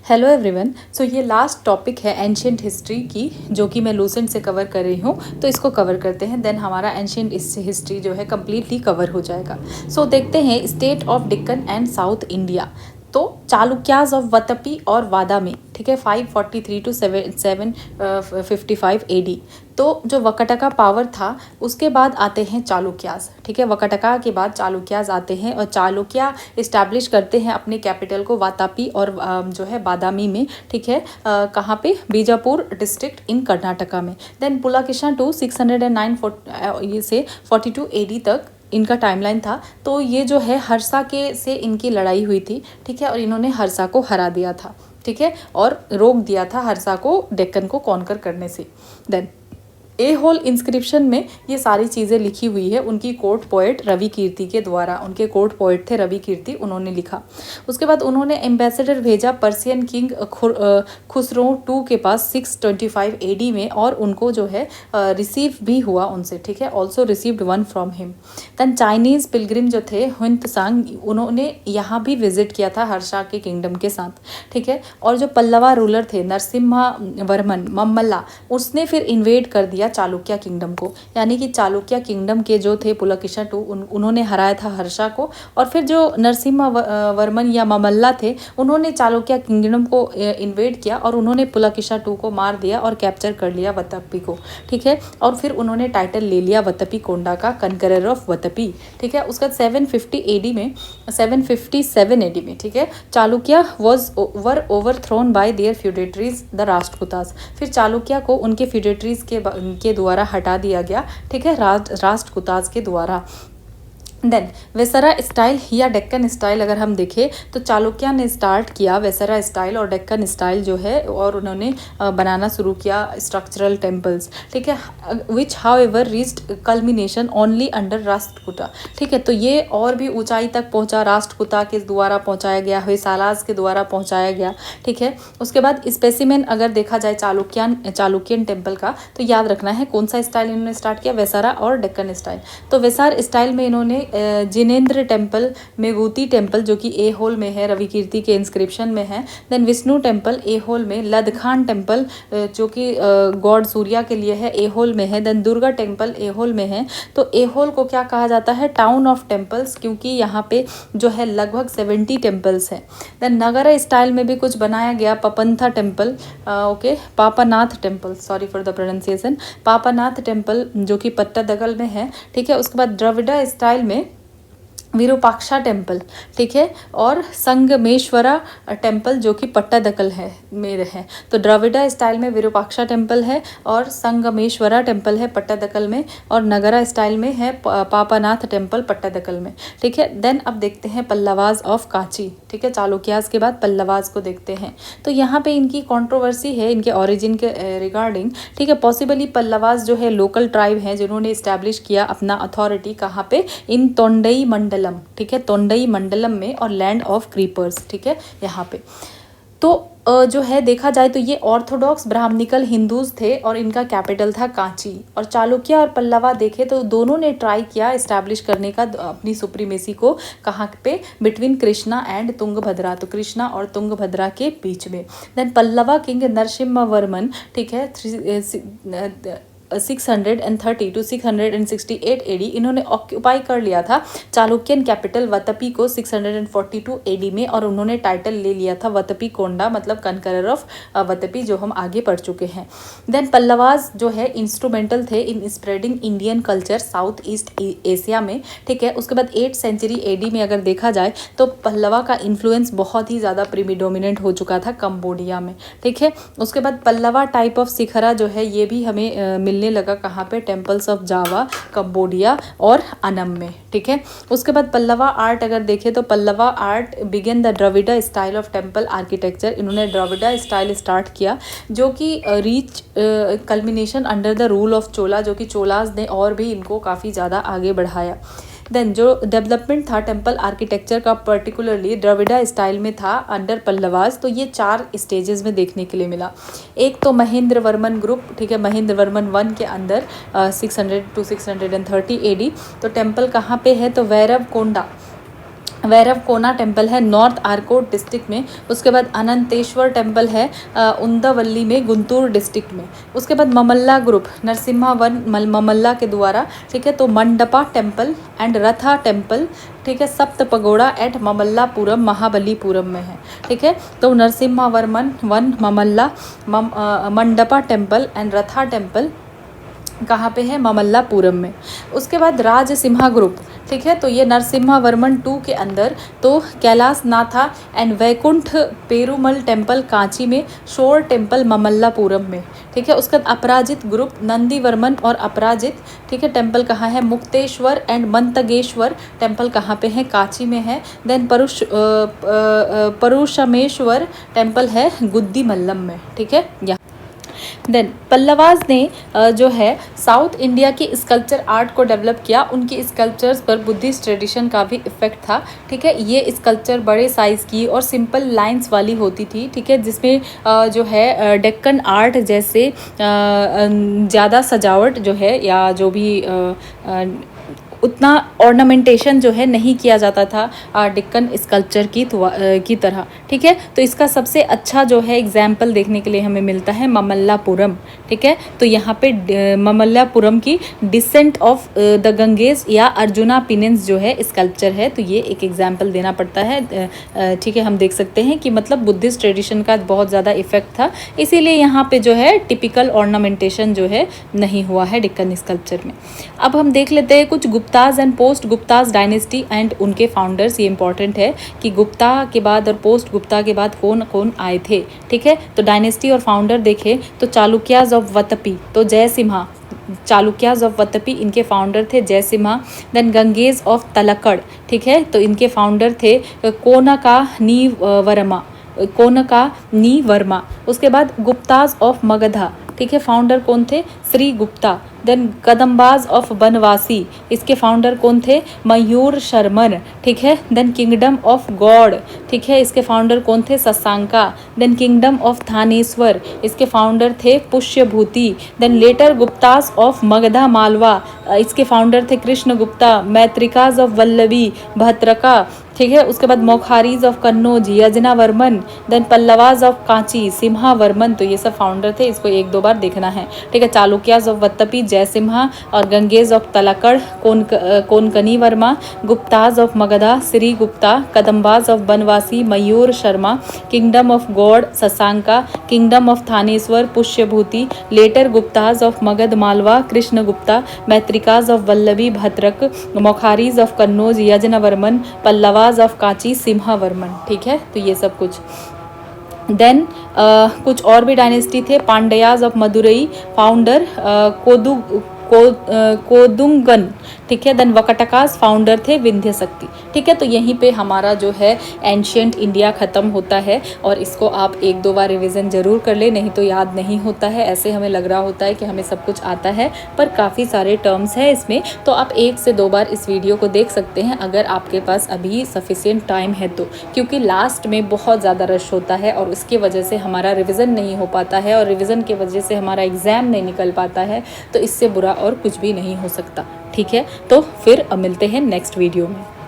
Hello everyone. So ये last topic है ancient history की, जो कि मैं लूसेंट से कवर कर रही हूँ। तो इसको कवर करते हैं, देन हमारा एंशियंट हिस्ट्री जो है कम्प्लीटली कवर हो जाएगा। सो देखते हैं state of Deccan and south India. तो चालुक्याज ऑफ वतपी और वादामी, ठीक है, 543 टू 755 एडी। तो जो वकटका पावर था उसके बाद आते हैं चालुक्याज, ठीक है। वकटका के बाद चालुक्याज आते हैं और चालुक्या इस्टेब्लिश करते हैं अपने कैपिटल को वातापी और जो है बादामी में, ठीक है। कहाँ पे? बीजापुर डिस्ट्रिक्ट इन कर्नाटका में। देन पुलाकेशिन टू 609 से 42 एडी तक इनका टाइमलाइन था। तो ये जो है हर्षा के से इनकी लड़ाई हुई थी, ठीक है, और इन्होंने हर्षा को हरा दिया था, ठीक है, और रोक दिया था हर्षा को डेक्कन को कॉन्कर करने से। देन ए होल इंस्क्रिप्शन में ये सारी चीज़ें लिखी हुई है उनकी कोर्ट पोएट रवि कीर्ति के द्वारा। उनके कोर्ट पोएट थे रवि कीर्ति, उन्होंने लिखा। उसके बाद उन्होंने एम्बेसडर भेजा पर्सियन किंग खुसरो टू के पास 625 एडी में, और उनको जो है रिसीव भी हुआ उनसे, ठीक है। Also received one from him. Then Chinese pilgrim जो थे हुनत्सांग, उन्होंने यहाँ भी विजिट किया था हर्षा के किंगडम के साथ, ठीक है। और जो पल्लवा रूलर थे नरसिम्हा वर्मन मम्मल्ला, उसने फिर इन्वेड कर दिया चालुक्य किंगडम को। यानी कि चालुक्य किंगडम के जो थे पुलकेशिन टू, उन्होंने हराया था हर्षा को, और फिर जो नरसिम्हा वर्मन या ममल्ला थे उन्होंने चालुक्य किंगडम को इन्वेड किया, और उन्होंने पुलकेशिन टू को मार दिया और कैप्चर कर लिया वतपी को, ठीक है। और फिर उन्होंने टाइटल ले लिया वतपी कोंडा का, कनकरर ऑफ वतपी, ठीक है। उसका 757 एडी में, ठीक है, Chalukya were overthrown by their feudatories the Rashtrakutas. फिर चालुक्य को उनके फ्यूडेटरीज के द्वारा हटा दिया गया, ठीक है, राष्ट्रकूतास के द्वारा। देन वेसरा स्टाइल या डेक्कन स्टाइल अगर हम देखें तो चालुक्य ने स्टार्ट किया वेसरा स्टाइल और डेक्कन स्टाइल जो है, और उन्होंने बनाना शुरू किया स्ट्रक्चरल टेम्पल्स, ठीक है, विच how ever reached culmination only under Rashtrakuta, ठीक है। तो ये और भी ऊंचाई तक पहुंचा, राष्ट्रकूटा के द्वारा पहुंचाया गया, होयसालास के द्वारा पहुंचाया गया, ठीक है। उसके बाद स्पेसिमेन अगर देखा जाए चालुक्यन टेम्पल का, तो याद रखना है कौन सा स्टाइल इन्होंने स्टार्ट किया, वेसरा और डेक्कन स्टाइल। तो वेसार स्टाइल में इन्होंने जिनेंद्र टेम्पल, मेगूती टेम्पल जो कि ए होल में है, रवि कीर्ति के इंस्क्रिप्शन में है। देन विष्णु टेम्पल ए होल में, लदखान टेम्पल जो कि गॉड सूर्या के लिए है, ए होल में है। देन दुर्गा टेम्पल ए होल में है। तो ए होल को क्या कहा जाता है? टाउन ऑफ टेम्पल्स, क्योंकि यहाँ पे जो है लगभग 70 टेम्पल्स हैं। देन नगरा स्टाइल में भी कुछ बनाया गया, Papanatha temple, okay, Papanath temple, sorry for the pronunciation, Papanath temple जो कि पट्टादकल में है, ठीक है। उसके बाद द्रविड़ा स्टाइल में विरूपाक्षा टेम्पल, ठीक है, और संगमेश्वरा टेम्पल जो कि पट्टादकल है में है। तो द्रविड़ा स्टाइल में विरूपाक्षा टेम्पल है और संगमेश्वरा टेम्पल है पट्टादकल में, और नगरा स्टाइल में है पापानाथ टेम्पल पट्टादकल में, ठीक है। देन अब देखते हैं पल्लवाज ऑफ कांची, ठीक है, चालुक्याज के बाद पल्लवाज को देखते हैं। तो यहाँ पे इनकी कंट्रोवर्सी है इनके ओरिजिन के रिगार्डिंग, ठीक है। पॉसिबली पल्लवाज जो है लोकल ट्राइब हैं जिन्होंने इस्टेब्लिश किया अपना अथॉरिटी, कहाँ पे? इन तोंडई मंडलम, ठीक है, तोंडई मंडलम में, और लैंड ऑफ क्रीपर्स, ठीक है, यहाँ पे। तो जो है देखा जाए तो ये ऑर्थोडॉक्स ब्राह्मणिकल हिंदूज थे और इनका कैपिटल था कांची। और चालुक्य और पल्लवा देखे तो दोनों ने ट्राई किया इस्टेब्लिश करने का अपनी सुप्रीमेसी को, कहाँ पे? बिटवीन कृष्णा एंड तुंगभद्रा, तो कृष्णा और तुंगभद्रा के बीच में। देन पल्लवा किंग नरसिम्हा वर्मन, ठीक है, 630 टू 668 एडी, इन्होंने ऑक्यूपाई कर लिया था चालुक्यन कैपिटल वतपी को 642 एडी में, और उन्होंने टाइटल ले लिया था वतपी कोंडा, मतलब कनकरर ऑफ वतपी, जो हम आगे पढ़ चुके हैं। देन पल्लवाज जो है इंस्ट्रूमेंटल थे in spreading Indian culture south east Asia में, ठीक है। उसके बाद 8th सेंचुरी एडी में अगर देखा जाए तो पल्लवा का इन्फ्लुएंस बहुत ही ज़्यादा प्रीडोमिनेंट हो चुका था कंबोडिया में, ठीक है। उसके बाद पल्लवा टाइप ऑफ शिखरा जो है ये भी हमें मिलने लगा, कहाँ पे? टेम्पल्स ऑफ जावा, कंबोडिया और अनम में, ठीक है। उसके बाद पल्लवा आर्ट अगर देखें तो Pallava art began the Dravida style of temple architecture, इन्होंने द्रविड़ा स्टाइल स्टार्ट किया जो कि reach culmination under the rule of Chola, जो कि चोलाज ने और भी इनको काफ़ी ज़्यादा आगे बढ़ाया। देन जो डेवलपमेंट था टेम्पल आर्किटेक्चर का पर्टिकुलरली द्रविड़ा स्टाइल में था अंडर पल्लवास, तो ये 4 स्टेजेस में देखने के लिए मिला। एक तो महेंद्र वर्मन ग्रुप, ठीक है, महेंद्र वर्मन 1 के अंदर 600 टू 630 एडी। तो टेम्पल कहाँ पे है? तो वैरव कोंडा, वैरवकोना टेम्पल है नॉर्थ आरकोट डिस्ट्रिक्ट में। उसके बाद अनंतेश्वर टेम्पल है उंदावल्ली में गुंटूर डिस्ट्रिक्ट में। उसके बाद ममल्ला ग्रुप नरसिम्हावन ममल्ला के द्वारा, ठीक है। तो मंडपा टेम्पल एंड रथा टेम्पल, ठीक है, सप्त पगोड़ा एट ममल्लापुरम महाबलीपुरम में है, ठीक है। तो नरसिम्हावर्मन one Mamalla mandapa temple and रथा टेम्पल कहाँ पे है? ममल्लापुरम में। उसके बाद राजसिम्हा ग्रुप, ठीक है। तो ये नरसिम्हावर्मन 2 के अंदर तो कैलाश नाथा एंड वैकुंठ पेरुमल टेम्पल कांची में, शोर टेम्पल ममल्लापुरम में, ठीक है। उसके बाद अपराजित ग्रुप नंदीवर्मन और अपराजित, ठीक है, टेम्पल कहाँ है? मुक्तेश्वर एंड मंतगेश्वर टेम्पल कहाँ पे है? कांची में है। देन परुषमेश्वर टेम्पल है गुद्दी मल्लम में, ठीक है। देन पल्लवाज ने जो है साउथ इंडिया की स्कल्पचर आर्ट को डेवलप किया। उनकी स्कल्पचर्स पर बुद्धिस्ट ट्रेडिशन का भी इफेक्ट था, ठीक है। ये स्कल्पचर बड़े साइज़ की और सिंपल लाइंस वाली होती थी, ठीक है, जिसमें जो है डेक्कन आर्ट जैसे ज़्यादा सजावट जो है या जो भी उतना ऑर्नामेंटेशन जो है नहीं किया जाता था डेक्कन स्कल्पचर की तरह, ठीक है। तो इसका सबसे अच्छा जो है एग्जाम्पल देखने के लिए हमें मिलता है ममल्लापुरम, ठीक है। तो यहाँ पे ममल्लापुरम की डिसेंट ऑफ द गंगेज या अर्जुना पिनेंस जो है स्कल्पचर है। तो ये एक एग्जाम्पल देना पड़ता है, ठीक है। हम देख सकते हैं कि मतलब बुद्धिस्ट ट्रेडिशन का बहुत ज़्यादा इफेक्ट था, इसीलिए यहाँ पे जो है टिपिकल ऑर्नामेंटेशन जो है नहीं हुआ है डेक्कन स्कल्पचर में। अब हम देख लेते हैं कुछ Gupta's and post Gupta's dynasty and उनके फाउंडर्स। ये इंपॉर्टेंट है कि गुप्ता के बाद और पोस्ट गुप्ता के बाद कौन कौन आए थे, ठीक है। तो डायनेस्टी और फाउंडर देखें तो चालुक्याज ऑफ वतपी, तो जयसिम्हा, चालुक्याज ऑफ वतपी इनके फाउंडर थे जयसिम्हा। देन गंगेज ऑफ तलक्कड़, ठीक है, तो इनके फाउंडर थे कोनका नी वर्मा। उसके बाद गुप्ताज ऑफ मगधा, ठीक है, फाउंडर कौन थे? श्री गुप्ता। देन कदम्बाज ऑफ बनवासी, इसके फाउंडर कौन थे? मयूर शर्मन, ठीक है। देन किंगडम ऑफ गॉड, ठीक है, इसके फाउंडर कौन थे? Shashanka. Then kingdom of Thaneshwar, इसके फाउंडर थे Pushyabhuti. Then later Guptas of Magadha Malwa, इसके फाउंडर थे कृष्ण गुप्ता। मैत्रिकाज ऑफ वल्लभी भद्रका, ठीक है। उसके बाद Maukharis of Kannauj Yajnavarman. Then Pallavas of Kanchi Simhavarman. तो ये सब फाउंडर थे, इसको 1-2 बार देखना है, ठीक है। चालुक्याज ऑफ वत्तपी जयसिम्हा और Gangas of Talakad Konkani Varma. Guptas of Magadha Shri Gupta. Kadambas of Banavasi Mayura Sharma. Kingdom of Gaur Shashanka. Kingdom of Thaneshwar Pushyabhuti. Later Guptas of Magadh Malwa Krishna Gupta. Maitrakas of Vallabhi Bhadrak. Maukharis of Kannauj Yajnavarman. Pallavas of Kanchi Simhavarman, ठीक है। तो ये सब कुछ। देन कुछ और भी डायनेस्टी थे। पांड्याज ऑफ मदुरई फाउंडर कोदुंगन, ठीक है। देन वकटकास फाउंडर थे विंध्य शक्ति, ठीक है। तो यहीं पे हमारा जो है एंशियंट इंडिया ख़त्म होता है और इसको आप 1-2 बार रिवीजन ज़रूर कर ले, नहीं तो याद नहीं होता है। ऐसे हमें लग रहा होता है कि हमें सब कुछ आता है, पर काफ़ी सारे टर्म्स हैं इसमें। तो आप 1 से 2 बार इस वीडियो को देख सकते हैं अगर आपके पास अभी सफिशिएंट टाइम है तो, क्योंकि लास्ट में बहुत ज़्यादा रश होता है और उसकी वजह से हमारा रिविज़न नहीं हो पाता है और रिविज़न की वजह से हमारा एग्ज़ाम नहीं निकल पाता है। तो इससे बुरा और कुछ भी नहीं हो सकता, ठीक है। तो फिर मिलते हैं नेक्स्ट वीडियो में।